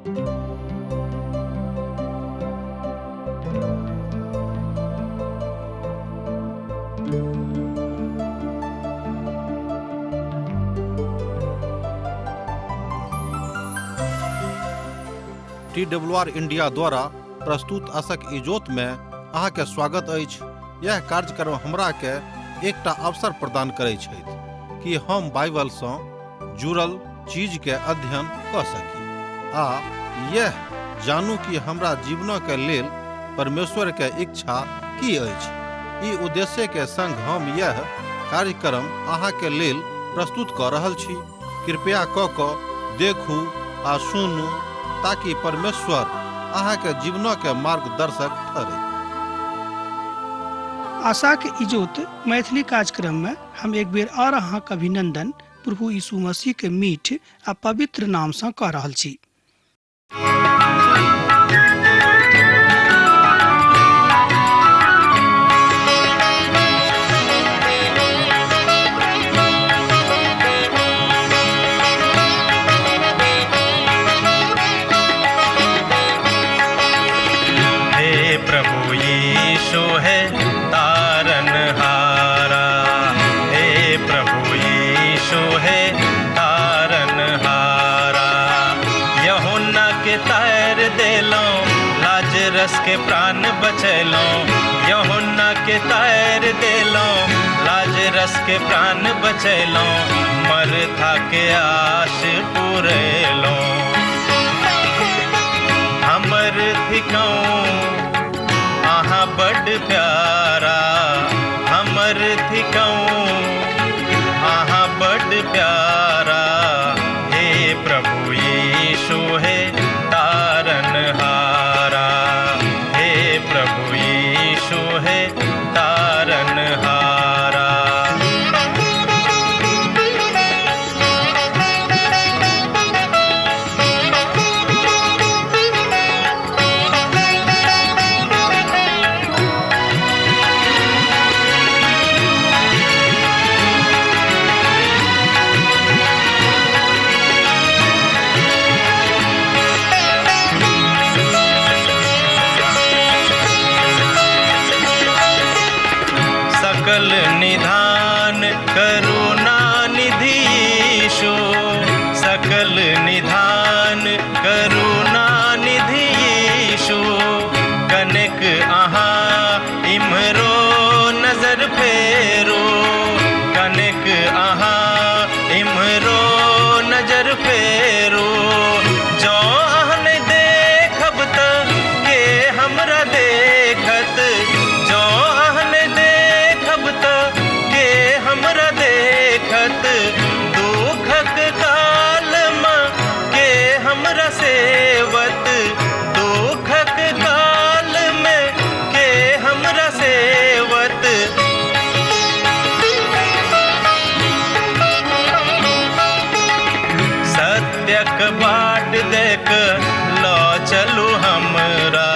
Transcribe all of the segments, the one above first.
TWR India द्वारा प्रस्तुत आशक इजोत में अहाँ के स्वागत अछि। यह कार्यक्रम हमरा के एकटा अवसर प्रदान करैत छथि कि हम बाइबल सँ जुड़ल चीज के अध्ययन क सकी आ यह जानू कि हमरा जीवन के लेल परमेश्वर के इच्छा की अछि। ई उद्देश्य के संग हम यह कार्यक्रम अहाँ के लेल प्रस्तुत क रहल छी। कृपया क देखू आ सुनू ताकि परमेश्वर अहाँ के जीवन के मार्गदर्शक ठहरे। आशा के इजोत मैथिली कार्यक्रम में हम एक बेर और अहाँ के अभिनंदन प्रभु यीशु मसीह के मीठ आ पवित्र नाम से कह रहल छी। के प्राण बचैलो यूहन्ना के तैर देलो, लाजरस के प्राण बचैलो, मरथा के आश पुरैलो। हमर थिकौं आहा बड़ प्यारा, हमर थिकौं आहा बड़ प्यारा। हे प्रभु यीशु हे तारनहारा, प्रभु यीशु है तारनहारा। सकल निधान करुणा निधि यीशु, सकल निधान करुणा निधि यीशु। कनेक अहाँ इम्हरो नजर फेरो, कनेक अहाँ इम्हरो नजर फेरो। जो अहाँ नहीं देखब त के हमरा देखत, जो हमरा देखत। दुखक काल में के हमरा सेवत, दुखक काल में के हमरा सेवत। सत्यक बाट देख लो चलू हमरा,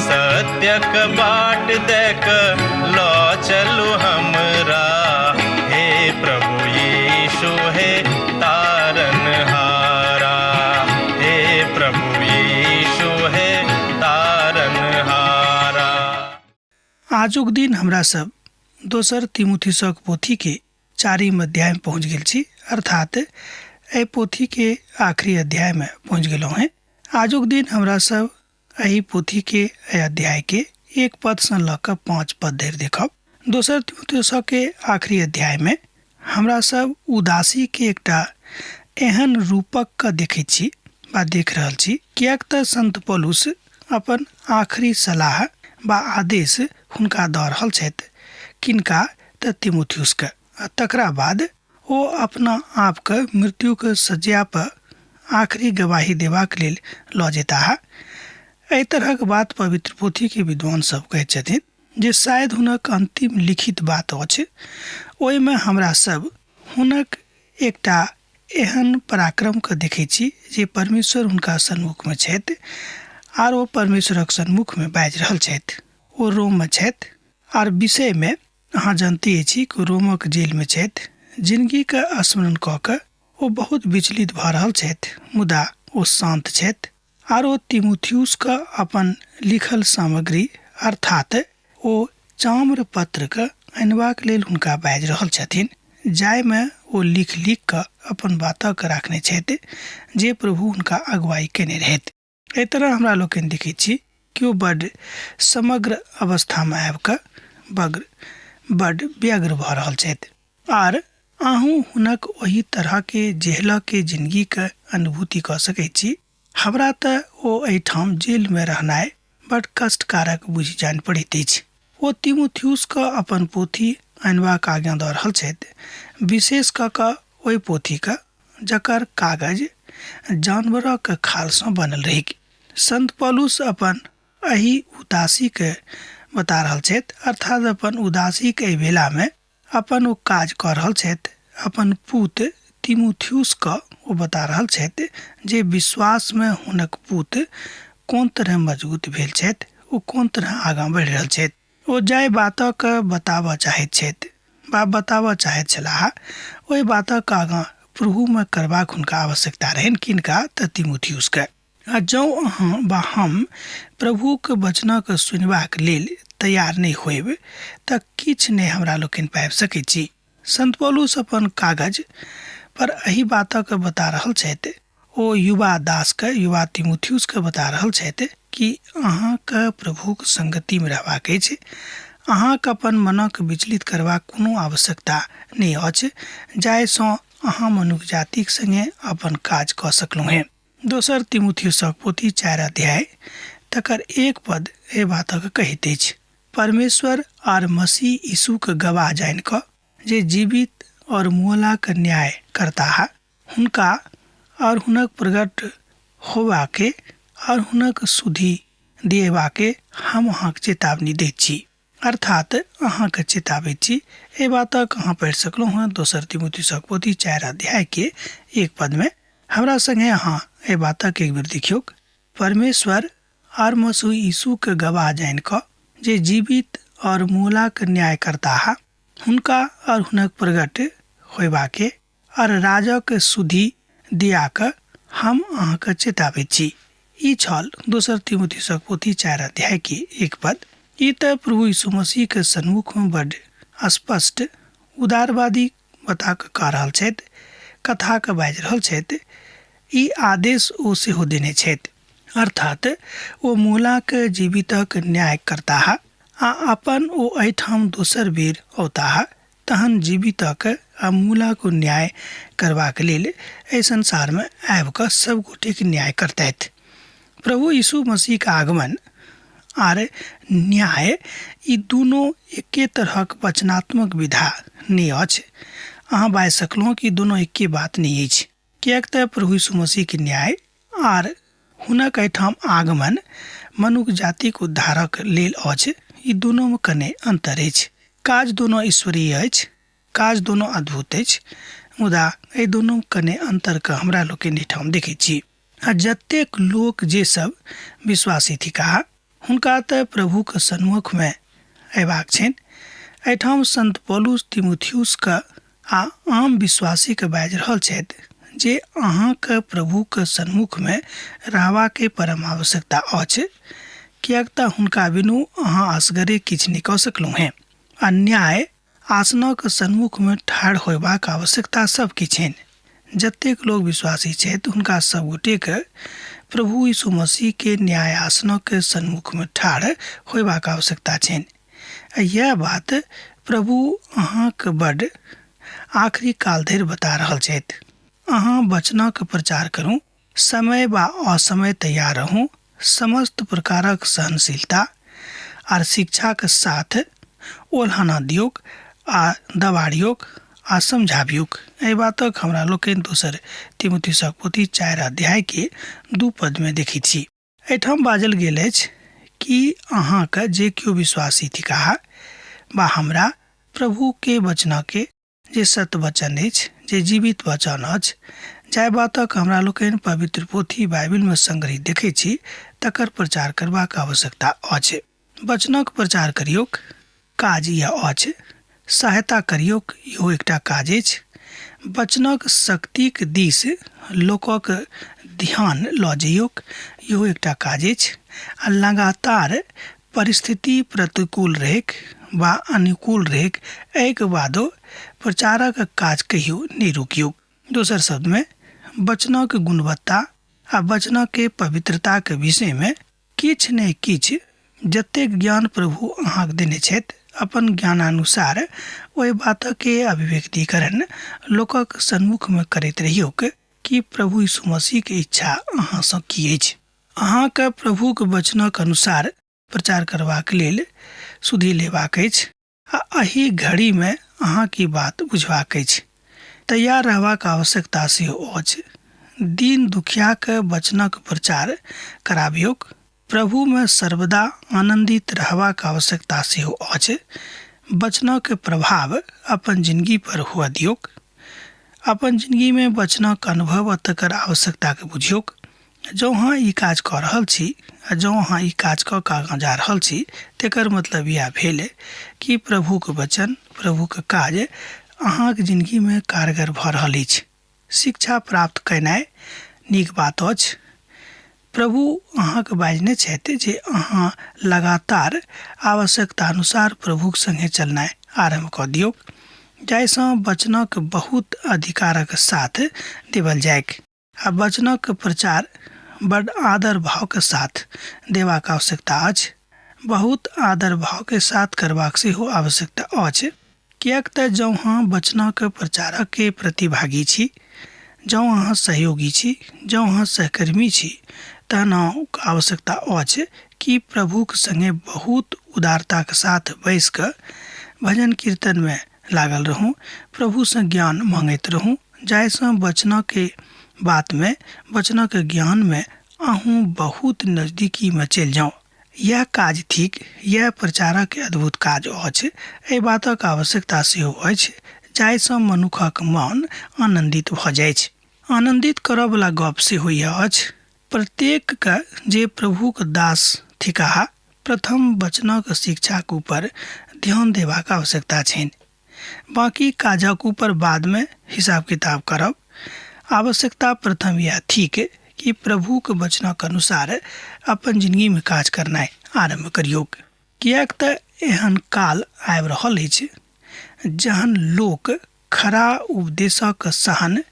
सत्यक बाट देख लो चलू हमरा। हे प्रभु यीशु है तारनहारा, हे प्रभु यीशु है तारनहारा। आजुक दिन हमरा सब दोसर तीमुथियुसक पोथी के 4 अध्याय में पहुंच गेल छी, अर्थात ए पोथी के आखिरी अध्याय में पहुंच गेलहुं हैं। आजुक दिन हमरा सब एही पोथी के अध्याय के 1 पद से ल क 5 पद धरि देखब। दोसर तीमुथियुसक के आखिरी अध्याय में हमरा सब उदासी के एकटा एहन रूपक का देखै छी बा देख रहल छी। कियाक त संत पौलुस अपन आखिरी सलाह बा आदेश हुनका द रहल छथि, किनका त तीमुथियुस के। तकरा बाद ओ अपना आप के मृत्यु के सज्जा पर आखिरी गवाही देबाक लेल ल जेताह। एहि तरहक बात पवित्र पोथी के विद्वान सब कहैत छथिन जे शायद हुनक अंतिम लिखित बात अछि। ओहिमे हमरा सब हुनक एकटा एहन पराक्रम के देखै छी जे परमेश्वर हुनका सन्मुख में छथि आर ओ परमेश्वरक सन्मुख में बाजि रहल छथि। ओ रोम में छथि आर विषय में अहाँ जानते छी कि रोमक जेल में छथि। जिंदगी के स्मरण क के ओ बहुत विचलित भ रहल छथि, मुदा ओ शांत छथि आरो तिमुथियुस का अपन लिखल सामग्री अर्थात ओ चाम्र पत्र के अनबाक लेल हुनका बाजि रहल छथिन, जाहिमे ओ लिख कऽ अपन बातक राखने छथि जे प्रभु हुनका अगुवाई केने रहथि। एहि तरह हमरा लोकनि देखैत छी कि ओ बड्ड समग्र अवस्थामे आबि कऽ बड्ड व्यग्र भऽ रहल छथि। आर अहूँ हुनक ओही तरहके जेहलके जिंदगीके अनुभूति कऽ सकैत छी। हमरा तऽ ओ एहिठाम जेलमे रहनाइ बड्ड कष्टकारक बुझि जानि पड़ैत अछि। ओ तिमुथियुसके अपन पोथी अनबाक आज्ञा दऽ रहल छथि, विशेष कऽ कऽ ओहि पोथीके जकर कागज जानवरक खालसँ बनल रहै। संत पौलुस अपन एही उदासीके बता रहल छथि, अर्थात अपन उदासीके एहि बेलामे अपन ओ काज कऽ रहल छथि। अपन पूत तिमुथियुसके ओ बता रहल छथि जे विश्वासमे हुनक पूत कोन तरह मजबूत भेल छथि, ओ कोन तरह आगाँ बढ़ि रहल छथि। ओ जाहि बातक बताबऽ चाहैत छथि वा बताबऽ चाहैत छलाह, ओहि बातक आगाँ प्रभुमे करबाक हुनका आवश्यकता रहनि। किनका? तऽ तिमुथियुसके। आ जँ अहाँ वा हम प्रभुके वचनक सुनबाक लेल तैयार नहि होइब तऽ किछु नहि हमरा लोकनि पाबि सकैत छी। संत पौलुस अपन कागज पर एही बातक बता रहल छथि। ओ युवा दासके, युवा तिमुथियुसके बता रहल छथि कि अहाँके प्रभुक संगतिमे रहबाक अछि। अहाँके अपन मनक विचलित करबाक कोनो आवश्यकता नहि अछि, जाहिसँ अहाँ मनुष्य जातिक संगे अपन काज कऽ सकलहुँ हेँ। दोसर तिमुथियुसक पोथी 4 अध्याय तकर 1 पद एहि बातक कहैत अछि, परमेश्वर आर मसीह यीशुके गवाह जानि कऽ जे जीवित और मुअलाक न्याय करता है, हुनका और हुनक प्रगट होबाके और हुनक सुधि दिएबाके हम अहाँके चेतावनी दैत छी। अर्थात अहाँके चेताबैत छी। एहि बातक अहाँ पढ़ि सकलहुँ हँ दोसर तिमुथियुसक पोथी 4 अध्यायके 1 पदमे। हमरा संगे अहाँ एहि बातक एक बेर देखियौ, परमेश्वर और मसीह यीशुके गवाह जानि कऽ जे जीवित और मुअलाक न्याय करता है, हुनका और हुनक प्रगट होबाके और राजक सुधि दियाके हम अहाँके चेताबैत छी। ई छल दोसर तिमुथियुसक पोथी 4 अध्यायके 1 पद। ई तऽ प्रभु यीशु मसीहके सन्मुखमे बड्ड स्पष्ट उदारवादी बता कऽ कह रहल छथि, कथाके बाजि रहल छथि। ई आदेश ओ सेहो देने छथि, अर्थात ओ मुअलाके जीवितक न्याय करता है आ अपन ओ एहिठाम दोसर बेर औता है, तहन जीवितक आ मुअलाके न्याय करबाक लेल एहि संसारमे आबि कऽ सब गोटेके न्याय करतथि। प्रभु यीशु मसीहके आगमन आर न्याय ई दुनू एके तरहक वचनात्मक विधा नहि अछि। अहाँ बाजि सकलहुँ कि दुनू एके बात नहि अछि, किएक तऽ प्रभु यीशु मसीहके न्याय आर हुनक एहिठाम आगमन मनुष्य जातिक उद्धारक लेल अछि। ई दुनूमे कने अन्तर अछि। काज दुनू ईश्वरीय अछि, काज दुनू अद्भुत अछि, मुदा एहि दुनू कने अंतरके हमरा लोकनि एहिठाम देखैत छी। आ जतेक लोक जे सब विश्वासी थिकाह, हुनका तऽ प्रभुके सन्मुखमे अयबाक छनि। एहिठाम संत पौलुस तिमुथियुसके आ आम विश्वासीके बाजि रहल छथि जे अहाँके प्रभुके सन्मुखमे रहबाके परम आवश्यकता अछि, किएक तऽ हुनका बिनु अहाँ असगरे किछु नहि कऽ सकलहुँ हेँ। आ न्याय आसनक सन्मुखमे ठाढ़ होयबाक आवश्यकता सबके छनि। जतेक लोग विश्वासी छथि हुनका सब गोटेके प्रभु यीशु मसीहके न्याय आसनक सन्मुखमे ठाढ़ होयबाक आवश्यकता छनि। यह बात प्रभु अहाँके बड्ड आखिरी काल धरि बता रहल छथि। अहाँ वचनक प्रचार करू, समय वा असमय तैयार रहू, समस्त प्रकारक सहनशीलता आर शिक्षाके साथ ओल्हाना दियोक आ दबाड़ियोक आ समझाबियोक। एहि बातक हमरा लोकनि दोसर तिमुथियुसक पोथी 4 अध्यायके 2 पदमे देखैत छी। एहिठाम बाजल गेल अछि कि अहाँके जे केओ विश्वासी थिकाह वा हमरा प्रभुके वचनके जे सत्य वचन अछि, जे जीवित वचन अछि, जाहि बातक हमरा लोकनि पवित्र पोथी बाइबलमे संग्रहित देखैत छी, तकर प्रचार करबाक आवश्यकता अछि। वचनक प्रचार करियौक, काज यह अछि। सहायता करियौक, इहो एकटा काज अछि। वचनक शक्तिक दिस लोकक ध्यान लऽ जइयोक इहो एकटा काज अछि। आ लगातार परिस्थिति प्रतिकूल रहेक वा अनुकूल रहेक एहिके बादो प्रचारक काज कहियो नहि रोकियौ। दोसर शब्दमे वचनक गुणवत्ता आ वचनक पवित्रताके विषयमे किछु ने किछु जतेक ज्ञान प्रभु अहाँके देने छथि अपन ज्ञानानुसार ओहि बातके अभिव्यक्तिकरण लोकक सन्मुखमे करैत रहियौक कि प्रभु यीशु मसीहके इच्छा अहाँसँ की अछि। अहाँके प्रभुके वचनक अनुसार प्रचार करबाक लेल सुधि लेबाक अछि आ एहि घड़ीमे अहाँके बात बुझबाक अछि। तैयार रहबाक आवश्यकता सेहो अछि। दीन दुखियाके वचनक प्रचार कराबियौक। प्रभुमे सर्वदा आनन्दित रहबाक आवश्यकता सेहो अछि। वचनक प्रभाव अपन जिंदगी पर हुअ दियौक। अपन जिंदगीमे वचनक अनुभव तकर आवश्यकताके बुझियौक। जँ अहाँ ई काज कऽ रहल छी आ जँ अहाँ ई काज कऽ कऽ आगाँ जा रहल छी तेकर मतलब इएह भेल कि प्रभुके वचन प्रभुके काज अहाँके जिंदगीमे कारगर भऽ रहल अछि। शिक्षा प्राप्त केनाइ नीक बात अछि। प्रभु अहाँके बाजने छथि जे अहाँ लगातार आवश्यकता अनुसार प्रभुके संगे चलनाइ आरम्भ कऽ दियौ, जाहिसँ वचनक बहुत अधिकारक साथ देवल जायक। आ वचनक प्रचार बड़ आदर भावके साथ देबाक आवश्यकता अछि। बहुत आदर भावके साथ करबाक सेहो आवश्यकता अछि। किएक तऽ जँ अहाँ वचनक प्रचारकके प्रतिभागी छी, जँ अहाँ सहयोगी छी, जँ अहाँ सहकर्मी छी, तहन आवश्यकता अछि कि प्रभुके संगे बहुत उदारताके साथ बैस कऽ भजन कीर्तनमे लागल रहूँ, प्रभुसँ ज्ञान मांगैत रहूँ, जाहिसँ वचनके बातमे वचनके ज्ञानमे अहूँ बहुत नजदीकीमे चलि जाउ। यह काज थिक, यह प्रचारक अद्भुत काज अछि। एहि बातक आवश्यकता सेहो अछि जाहिसँ मनुखक मन आनन्दित भऽ जाइ छै। आनन्दित करयवला गप सेहो यह अछि। प्रत्येकके जे प्रभुक दास थिकाह प्रथम वचनक शिक्षाक ऊपर ध्यान देबाक आवश्यकता छनि। बाकी काजक ऊपर बादमे हिसाब किताब करब। आवश्यकता प्रथम यह थिक कि प्रभुके वचनक अनुसार अपन जिंदगीमे काज करनाइ आरम्भ करियौक। किएक तऽ एहन काल आबि रहल अछि जहन लोक खरा उपदेशक सहन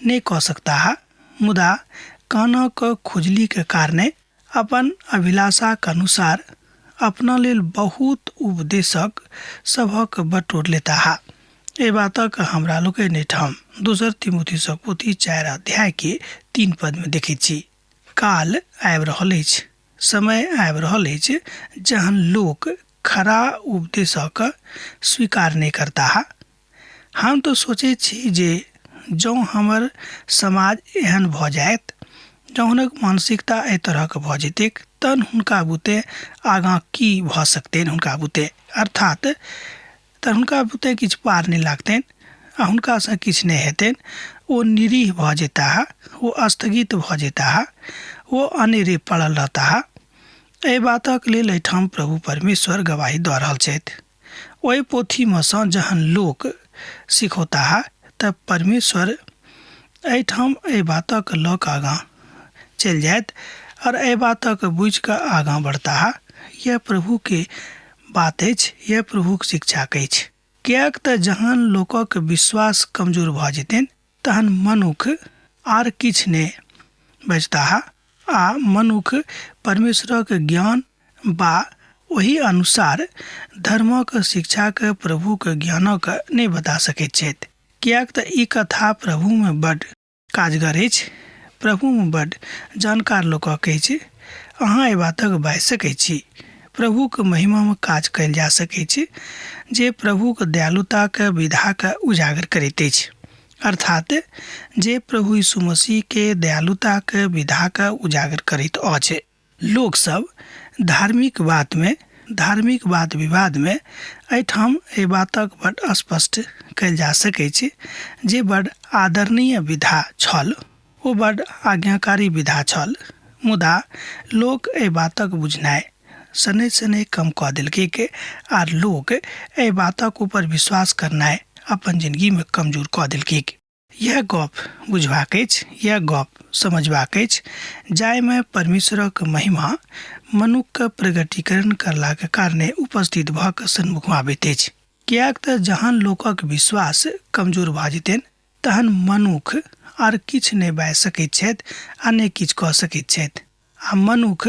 नहि कऽ सकता, मुदा कानक खुजलीके कारणे अपन अभिलाषाक अनुसार अपना लेल बहुत उपदेशक सभक बटोर लेता। एहि बातक हमरा लोकनि एहिठाम दोसर तीमुथियुसक पोथी 4 अध्यायके 3 पदमे देखैत छी। काल आबि रहल अछि, समय आबि रहल अछि जहन लोक खरा उपदेशक स्वीकार नहि करता। हम तो सोचै छी जे जँ हमर समाज एहन भऽ जायत, जँ हुनक मानसिकता एहि तरहके भऽ जेतैक, तहन हुनका बुते आगाँ की भऽ सकतनि हुनका बुते, अर्थात तऽ हुनका बुते किछु पार नहि लागतनि आ हुनकासँ किछु नहि हेतनि। ओ निरीह भऽ जेता, ओ स्थगित भऽ जेता, ओ अनेरे पड़ल रहता। एहि बातक लेल एहिठाम प्रभु परमेश्वर गवाही दऽ रहल छथि। ओहि पोथीमे सँ जहन लोक सिखौता तऽ परमेश्वर एहिठाम एहि बातक लऽ कऽ आगाँ चलि जायत और एहि बातक बुझि कऽ आगाँ बढ़ता। यह प्रभुके बात अछि, यह प्रभुके शिक्षा अछि। किएक तऽ जहन लोकक विश्वास कमजोर भऽ जेतनि तहन मनुख आर किछु नहि बचता आ मनुख परमेश्वरक ज्ञान बा ओहि अनुसार धर्मक शिक्षाके प्रभुके ज्ञानक नहि बता सकैत छथि। किएक तऽ ई कथा प्रभुमे बड्ड काजगर अछि, प्रभुमे बड्ड जानकार लोकक अछि। अहाँ एहि बातक बाजि सकैत छी। प्रभुके महिमामे काज कयल जा सकैत छै जे प्रभुके दयालुताके विधाके उजागर करैत अछि, अर्थात जे प्रभु यीशु मसीहके दयालुताके विधाके उजागर करैत अछि। लोकसभ धार्मिक वाद विवादमे एहिठाम एहि बातक बड्ड स्पष्ट कयल जा सकैत छै जे बड्ड आदरणीय विधा छल, ओ बड्ड आज्ञाकारी विधा छल, मुदा लोक एहि बातक बुझनाइ शनै शनै कम कऽ देलकै आर लोक एहि बातक ऊपर विश्वास करनाइ अपन जिंदगीमे कमजोर कऽ देलकै। यह गप बुझबाक अछि, यह गप समझबाक अछि, जाहिमे परमेश्वरक महिमा मनुक्ख प्रगटीकरण करलाक कारणे उपस्थित भऽ कऽ सन्मुखमे आबैत अछि। किएक तऽ जहन लोकक विश्वास कमजोर भऽ जेतनि तहन मनुख आर किछु नहि बाजि सकैत छथि आ नहि किछु कऽ सकैत छथि, आ मनुख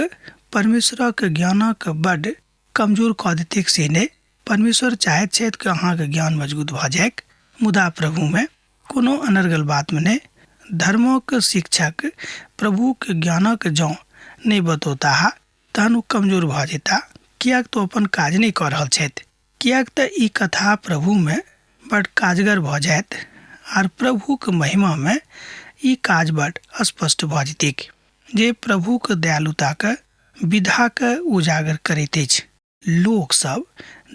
परमेश्वरक ज्ञानक बड्ड कमजोर कऽ देतैक से नहि। परमेश्वर चाहैत छथि कि अहाँके ज्ञान मजबूत भऽ जायक, मुदा प्रभुमे कोनो अनर्गल बातमे नहि। धर्मक शिक्षक प्रभुक ज्ञानक जँ नहि बतौताह तहन ओ कमजोर भऽ जेता, किएक तऽ अपन काज नहि कऽ रहल छथि। किएक तऽ ई कथा प्रभुमे बड्ड काजगर भऽ जायत आर प्रभुक महिमामे ई काज बड्ड स्पष्ट भऽ जेतैक जे प्रभुक दयालुताके विधाके उजागर करैत अछि। लोकसभ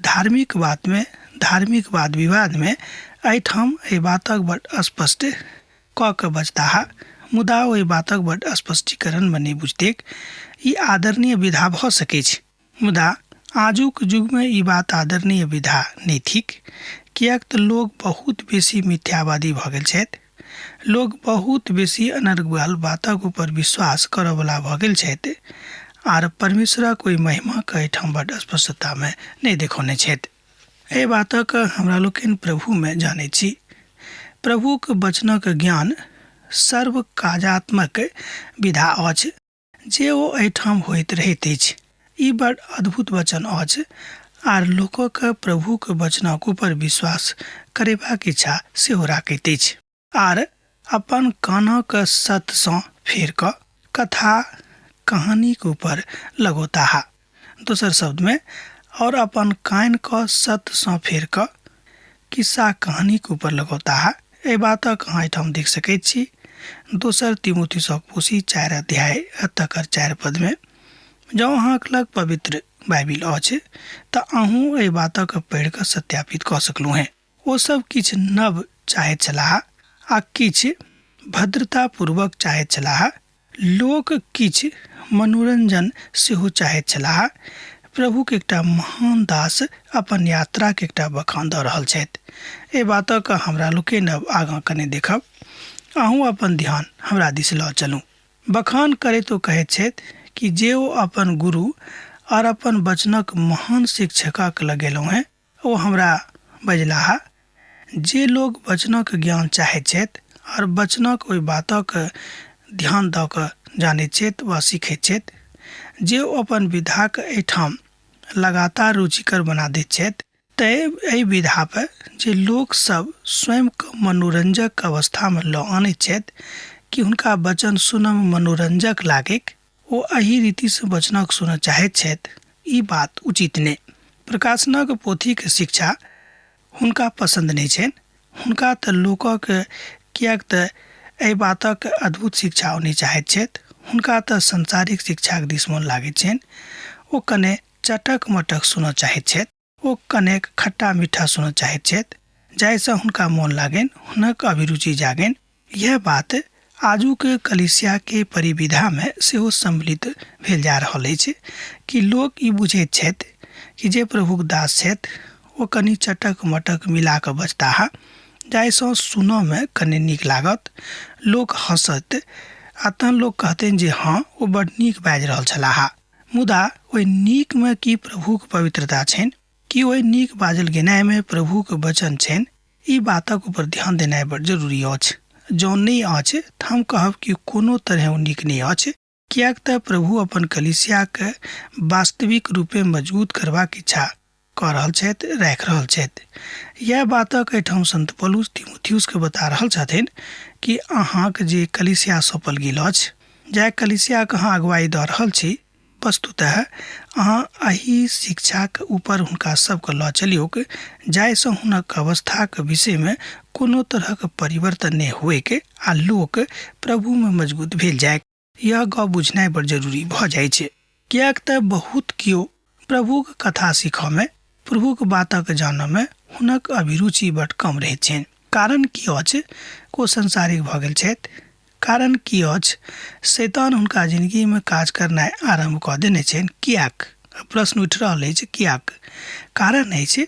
धार्मिक बातमे, धार्मिक वाद विवादमे एहिठाम एहि बातक बड्ड स्पष्ट कऽ कऽ बजताह, मुदा ओहि बातक बड्ड स्पष्टीकरणमे नहि बुझतैक। ई आदरणीय विधा भऽ सकैत छै, मुदा आजुक युगमे ई बात आदरणीय विधा नहि थिक। किएक तऽ लोग बहुत बेसी मिथ्यावादी भऽ गेल छथि, लोग बहुत बेसी अनर्गल बातक ऊपर विश्वास करयवला भऽ गेल छथि आर परमेश्वरक ओहि महिमाके एहिठाम बड्ड स्पष्टतामे नहि देखौने छथि। एहि बातक हमरा लोकनि प्रभुमे जानैत छी। प्रभुक वचनक ज्ञान सर्व काजात्मक विधा अछि जे ओ एहिठाम होइत रहैत अछि। ई बड्ड अद्भुत वचन अछि आर लोकक प्रभुक वचनक ऊपर विश्वास करेबाक इच्छा सेहो राखैत अछि आर अपन कानक सतसँ फेर कऽ कथा कहानीके ऊपर लगौताह। दोसर शब्दमे, और अपन कानके सतसँ फेर कऽ किस्सा कहानीके ऊपर लगौताह। एहि बातक अहाँ एहिठाम देख सकैत छी। दोसर तीमुथियुसक पोथी 4 अध्याय तकर 4 पदमे, जँ अहाँके लग पवित्र बाइबिल अछि तऽ अहूँ एहि बातक पढ़ि कऽ सत्यापित कऽ सकलहुँ हेँ। ओसभ किछु नव चाहैत छलाह आ किछु भद्रतापूर्वक चाहैत छलाह। लोक किछु मनोरंजन सेहो चाहैत छलाह। प्रभुके एकटा महान दास अपन यात्राके एकटा बखान दऽ रहल छथि। एहि बातक हमरा लोकनि अब आगाँ कने देखब। अहूँ अपन ध्यान हमरा दिस लऽ चलू। बखान करैत ओ कहैत छथि कि जे ओ अपन गुरु और अपन वचनक महान शिक्षकक लगेलहुँ हैं, ओ हमरा बजलाह। जे लोग वचनक ज्ञान चाहैत छथि और वचनक ओहि बातक ध्यान दऽ कऽ जानैत छथि वा सीखैत छथि, जे ओ अपन विधाके एहिठाम लगातार रुचिकर बना दैत छथि, तऽ एहि विधापर जे लोकसभ स्वयंके मनोरंजक अवस्थामे लऽ आनैत छथि कि हुनका वचन सुनयमे मनोरंजक लागैक, ओ एहि रीतिसँ वचनक सुनय चाहैत छथि, ई बात उचित नहि। प्रकाशनक पोथीके शिक्षा हुनका पसंद नहि छनि। हुनका तऽ लोकक किएक तऽ एहि बातक अद्भुत शिक्षा ओ नहि चाहैत छथि। हुनका तऽ संसारिक शिक्षाक दिस मोन लागैत छनि। ओ कने चटक मटक सुनऽ चाहैत छथि, ओ कनेक खट्टा मीठा सुनऽ चाहैत छथि, जाहिसँ हुनका मोन लागनि, हुनक अभिरुचि जागनि। यह बात आजुके कलीसियाके परिविधामे सेहो सम्मिलित भेल जा रहल अछि कि लोक ई बुझैत छथि कि जे प्रभुक दास छथि ओ कनि चटक मटक मिला कऽ बजताह, जाहिसँ सुनयमे कनि नीक लागत, लोक हँसत आ तहन लोक कहतनि जे हाँ ओ बड्ड नीक बाजि रहल छलाह। मुदा ओहि नीकमे की प्रभुक पवित्रता छनि, कि ओहि नीक बाजल गेनाइमे प्रभुक वचन छनि, ई बातक ऊपर ध्यान देनाइ बड्ड जरूरी अछि। जँ नहि अछि तऽ हम कहब कि कोनो तरह ओ नीक नहि अछि, किएक तऽ प्रभु अपन कलीसियाके वास्तविक रूपे मजबूत करबाक इच्छा कऽ रहल छथि, राखि रहल छथि। यह बातक एहिठाम संत पौलुस तीमुथियुसके बता रहल छथिन कि अहाँके जे कलीसिया सौंपल गेल अछि, जाहि कलीसियाके अहाँ अगुवाई दऽ रहल छी, वस्तुतः अहाँ एही शिक्षाके ऊपर हुनका सबके लऽ चलियौक, जाहिसँ हुनक अवस्थाके विषयमे कोनो तरहक परिवर्तन नहि होइके आ लोक प्रभुमे मजबूत भेल जाय। यह गप बुझनाइ बड़ जरूरी भऽ जाइ छै, किएक तऽ बहुत केओ प्रभुक कथा सीखयमे, प्रभुक बातक जानयमे हुनक अभिरुचि बड्ड कम रहैत छनि। कारण की अछि? ओ संसारिक भऽ गेल छथि। कारण की अछि? शैतान हुनका जिंदगीमे काज करनाइ आरम्भ कऽ देने छनि। किएक? प्रश्न उठि रहल अछि, किएक? कारण अछि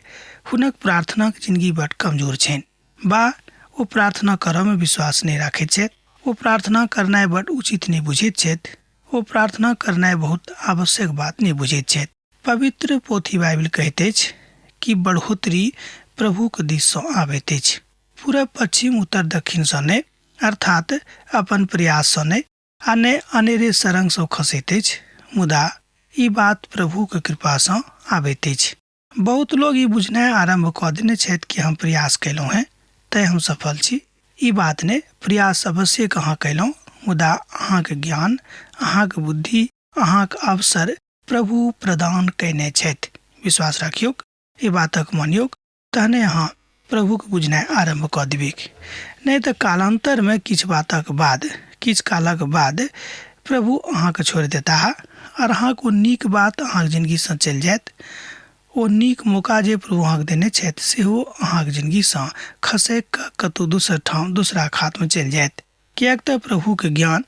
हुनक प्रार्थनाक जिंदगी बड्ड कमजोर छनि, बा ओ प्रार्थना करऽ में विश्वास नहीं राखैत छथि। ओ प्रार्थना करनाइ बड़ उचित नहीं बुझैत छथि। ओ प्रार्थना करनाइ बहुत आवश्यक बात नहीं बुझैत छथि। पवित्र पोथी बाइबल कहैत अछि कि बढ़ोतरी प्रभुक दिससँ आबैत अछि, पूरब पश्चिम उत्तर दक्षिणसँ नहि, अर्थात अपन प्रयाससँ नहि आ नहि अनेरे सरंगसँ खसैत अछि, मुदा ई बात प्रभुक कृपासँ आबैत अछि। बहुत लोग ई बुझनाइ आरंभ कऽ देने छथि कि हम प्रयास कयलहुँ हैं तैँ हम सफल छी। ई बात नहि, प्रयास अवश्य अहाँ कयलहुँ, मुदा अहाँके ज्ञान, अहाँके बुद्धि, अहाँके अवसर प्रभु प्रदान कयने छथि। विश्वास राखियौ, ई बातक मानियौ, तहने अहाँ प्रभुके बुझनाइ आरंभ कऽ देबै। नहि तऽ कालांतरमे किछु बातक बाद, किछु कालक बाद प्रभु अहाँके छोड़ि देताह और अहाँके ओ नीक बात अहाँके जिंदगीसँ चलि जायत। ओ नीक मौका जे प्रभु अहाँके देने छथि सेहो अहाँके जिंदगीसँ खसैक कऽ कतहु दोसर ठाम दोसरा खातमे चलि जायत। किएक तऽ प्रभुके ज्ञान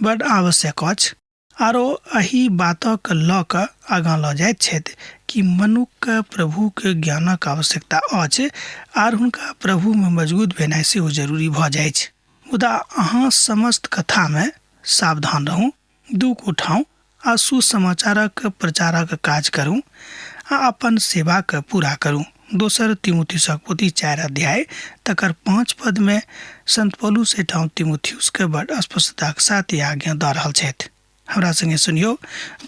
बड्ड आवश्यक अछि आरो एही बातक लऽ कऽ आगाँ लऽ जाइत छथि कि मनुष्यके प्रभुके ज्ञानक आवश्यकता अछि आर हुनका प्रभुमे मजबूत भेनाइ सेहो जरूरी भऽ जाइ छै। मुदा अहाँ समस्त कथामे सावधान रहू, दुख उठाउ आ सुसमाचारक प्रचारक काज करू आ अपन सेवाके पूरा करू। दोसर तीमुथियुसक पोथी 4 अध्याय तकर 5 पद में संत पौलुस एठाम तीमुथियुसके बड़ स्पष्टताक साथ आज्ञा दऽ रहल छथि। हमरा संगे सुनियो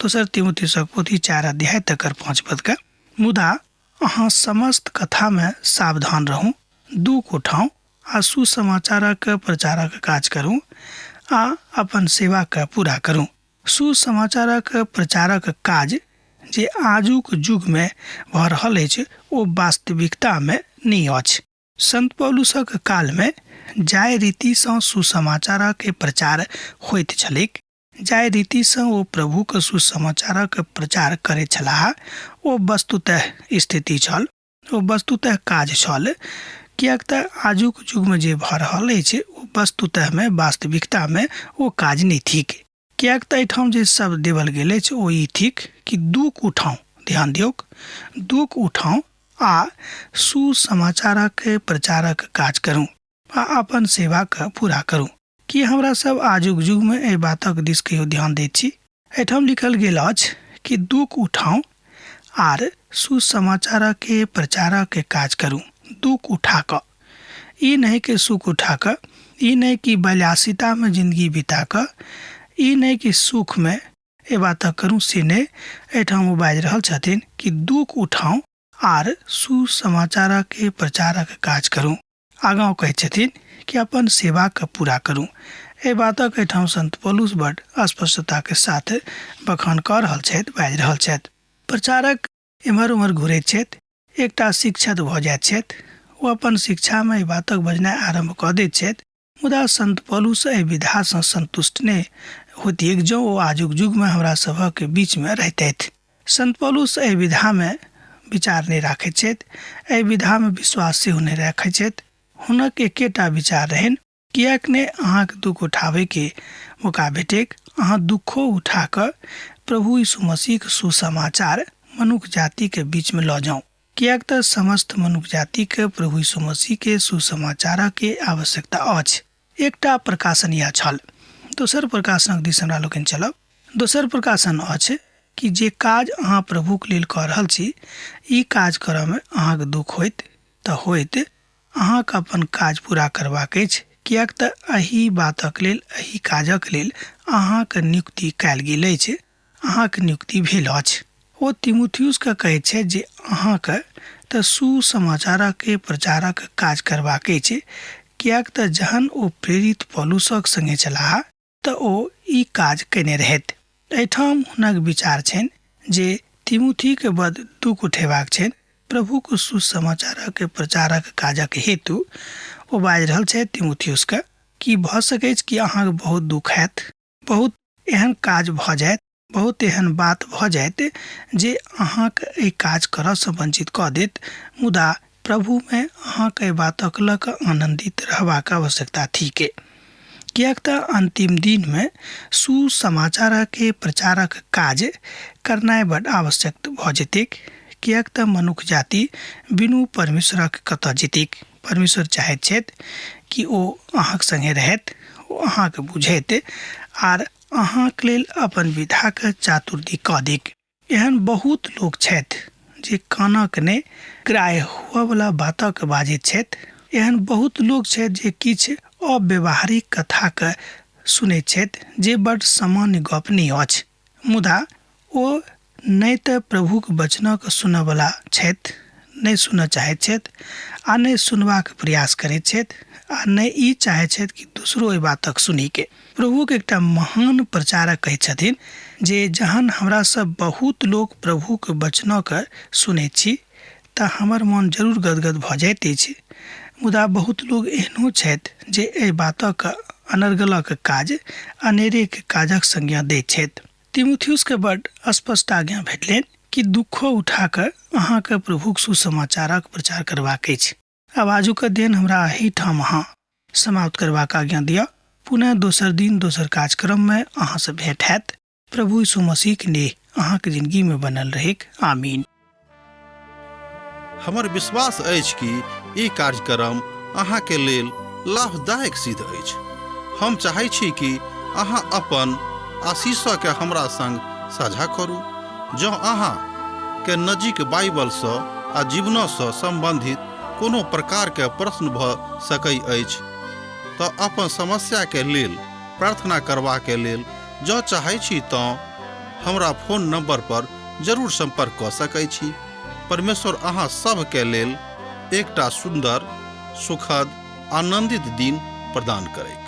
दोसर तीमुथियुसक पोथी 4 अध्याय तकर 5 पद का। मुदा अहाँ समस्त कथामे सावधान रहू, दुख उठाउ आ सुसमाचारक प्रचारक काज करू आ अपन सेवाके पूरा करू। सुसमाचारक प्रचारक काज जे आजुक युगमे भऽ रहल अछि ओ वास्तविकतामे नहि अछि। संत पौलुसक कालमे जाहि रीतिसँ सुसमाचारक प्रचार होइत छलैक, जाहि रीतिसँ ओ प्रभुके सुसमाचारक प्रचार करैत छलाह, ओ वस्तुतः स्थिति छल, ओ वस्तुतः काज छल। किएक तऽ आजुक युगमे जे भऽ रहल अछि ओ वस्तुतःमे वास्तविकतामे ओ काज नहि थिक। किएक तऽ एहिठाम जे शब्द देवल गेल अछि ओ ई थिक कि दुख उठाउ, ध्यान दियौ, दुख उठाउ आ सुसमाचारक प्रचारक काज करू आ अपन सेवाके पूरा करू। कि हमरा सब आजुक युगमे एहि बातक दिस कहियो ध्यान दैत छी? एहिठाम लिखल गेल अछि कि दुख उठाउ आर सुसमाचारक प्रचारक काज करू। दुख उठा कऽ, ई नहीं कि सुख उठा कऽ, ई नहीं कि विलासितामे जिंदगी बिता कऽ, ई नहीं कि सुखमे ए बात करूँ से नहीं। एहिठाम वो बाजि रहल छथिन कि दुख उठाउ आर सुसमाचारक प्रचारक काज करू। आगाँ कहै छथिन कि अपन सेवाके पूरा करू। एहि बातक एहिठाम संत पौलुस बड्ड स्पष्टताके साथ बखान कऽ रहल छथि, बाजि रहल छथि। प्रचारक एम्हर उम्हर घुरैत छथि, एकटा शिक्षक भऽ जाइत छथि, ओ अपन शिक्षामे एहि बातक बजनाइ आरम्भ कऽ दैत छथि। मुदा संत पौलुस एहि विधासँ संतुष्ट नहि होइतियै जँ ओ आजुक युगमे हमरा सभक बीचमे रहितथि। संत पौलुस एहि विधामे विचार नहि राखैत छथि, एहि विधामे विश्वास सेहो नहि राखैत छथि। हुनक एकेटा विचार रहनि, किएक नहि अहाँके दुख उठाबैके मौका भेटेक, अहाँ दुखो उठा कऽ प्रभु यीशु मसीहके सुसमाचार मनुष्य जातिके बीचमे लऽ जाउ। किएक तऽ समस्त मनुष्य जातिके प्रभु यीशु मसीहके सुसमाचारके आवश्यकता अछि। एकटा प्रकाशन इएह छल। दोसर प्रकाशनक दिस हमरा लोकनि चलब। दोसर प्रकाशन अछि कि जे काज अहाँ प्रभुके लेल कऽ रहल छी, ई काज करऽमे अहाँके दुख होइत तऽ होइत, अहाँके अपन काज पूरा करबाक अछि। किएक तऽ एही बातक लेल, एही काजक लेल अहाँके नियुक्ति कयल गेल अछि, अहाँके नियुक्ति भेल अछि। ओ तीमुथियुसके कहैत छै जे अहाँके तऽ सुसमाचारक प्रचारक काज करबाक अछि। किएक तऽ जहन ओ प्रेरित पौलुसक संगे छलाह तऽ ओ ई काज कयने रहथि। एहिठाम हुनक विचार छनि जे तीमुथीके बद दुख उठेबाक छनि प्रभुके सुसमाचारक प्रचारक काजक हेतु। ओ बाजि रहल छथि तीमुथियुसके कि भऽ सकैत कि अहाँके बहुत दुख हैत, बहुत एहन काज भऽ जायत, बहुत एहन बात भऽ जायत जे अहाँके एहि काज करऽसँ वंचित कऽ देत। मुदा प्रभुमे अहाँके एहि बातक लऽ कऽ आनन्दित रहबाक आवश्यकता थिके। किएक तऽ अंतिम दिनमे सुसमाचारक प्रचारक काज करनाइ बड्ड आवश्यक भऽ जेतैक। किएक तऽ मनुष्य जाति बिनु परमेश्वरक कतऽ जेतैक। परमेश्वर चाहैत छथि कि ओ अहाँक संगे रहैत, ओ अहाँके बुझैत आर अहाँक लेल अपन विधाके चातुर्दी कऽ देक। एहन बहुत लोक छथि जे कानक नहि ग्राह्य हुअवला बातक बाजैत छथि। एहन बहुत लोक छथि जे किछु अव्यवहारिक कथाके सुनैत छथि जे बड्ड सामान्य गप नहि अछि, मुदा ओ नहि तऽ प्रभुक वचनक सुनयवला छथि, नहि सुनय चाहैत छथि आ नहि सुनबाक प्रयास करैत छथि आ नहि ई चाहैत छथि कि दोसरो एहि बातक सुनिके। प्रभुक एकटा महान प्रचारक कहैत छथिन जे जहन हमरा सब बहुत लोक प्रभुक वचनके सुनैत छी तऽ हमर मन जरूर गदगद भऽ जाइत अछि, मुदा बहुत लोग एहनो छथि जे एहि बातक अनर्गलक काज अनेरेक काजक संज्ञा दैत छथि। तीमुथियुसके बड्ड स्पष्ट आज्ञा भेटलनि कि दुखो उठा कऽ अहाँके प्रभुक सुसमाचारक प्रचार करबाक अछि। आब आजुक दिन हमरा एही ठाम अहाँ समाप्त करबाक आज्ञा दिअ। पुनः दोसर दिन दोसर कार्यक्रममे अहाँसँ भेंट हैत। प्रभु यीशु मसीहक नेह अहाँके जिंदगीमे बनल रहेक। आमीन। हमर विश्वास अछि कि ई कार्यक्रम अहाँके लेल लाभदायक सिद्ध अछि। हम चाहै छी कि अहाँ अपन आशीषके हमरा संग साझा करू। जँ अहाँके नजीक बाइबलसँ आ जीवनसँ सम्बन्धित कोनो प्रकारके प्रश्न भऽ सकै अछि तऽ अपन समस्याके लेल प्रार्थना करबाके लेल जँ चाहै छी तऽ हमरा फोन नंबर पर जरूर संपर्क कऽ सकै छी। परमेश्वर अहाँ सबके लेल एकटा सुन्दर, सुखद, आनंदित दिन प्रदान करै।